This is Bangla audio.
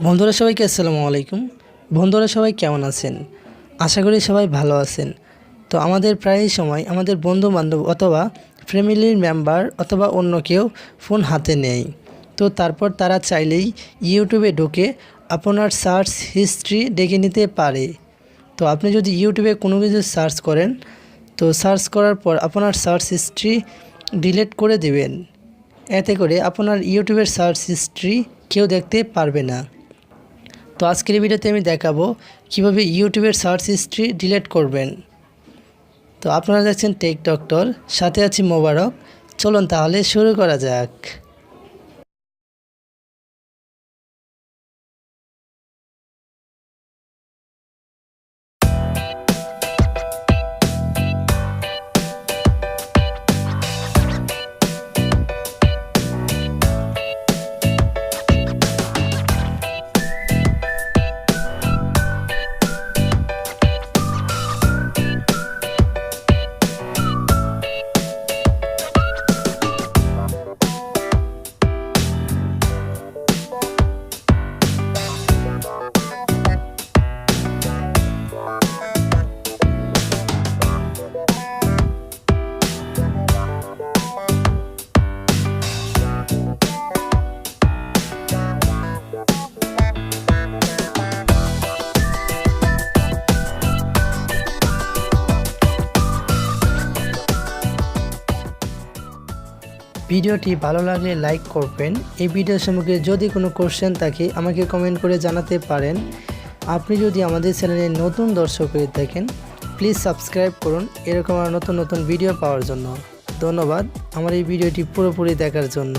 বন্ধুরা সবাইকে আসসালামু আলাইকুম। বন্ধুরা সবাই কেমন আছেন? আশা করি সবাই ভালো আছেন। তো আমাদের প্রায়ই সময় আমাদের বন্ধু বান্ধব অথবা ফ্যামিলির মেম্বার অথবা অন্য কেউ ফোন হাতে নেয়। তো তারপর তারা চাইলেই ইউটিউবে ঢুকে আপনার সার্চ হিস্ট্রি দেখে নিতে পারে। তো আপনি যদি ইউটিউবে কোনো কিছু সার্চ করেন, তো সার্চ করার পর আপনার সার্চ হিস্ট্রি ডিলিট করে দিবেন। এতে করে আপনার ইউটিউবের সার্চ হিস্ট্রি কেউ দেখতে পারবে না। তো আজকের ভিডিওতে আমি দেখাবো কিভাবে ইউটিউবের সার্চ হিস্ট্রি ডিলিট করবেন। তো আপনারা দেখছেন টেক ডক্টর, সাথে আছি মোবারক। চলুন তাহলে শুরু করা যাক। ভিডিওটি ভালো লাগলে লাইক করবেন। এই ভিডিও সম্পর্কে যদি কোনো কোশ্চেন থাকে আমাকে কমেন্ট করে জানাতে পারেন। আপনি যদি আমাদের চ্যানেলে নতুন দর্শক হয়ে থাকেন, প্লিজ সাবস্ক্রাইব করুন এরকম আর নতুন নতুন ভিডিও পাওয়ার জন্য। ধন্যবাদ আমার এই ভিডিওটি পুরোপুরি দেখার জন্য।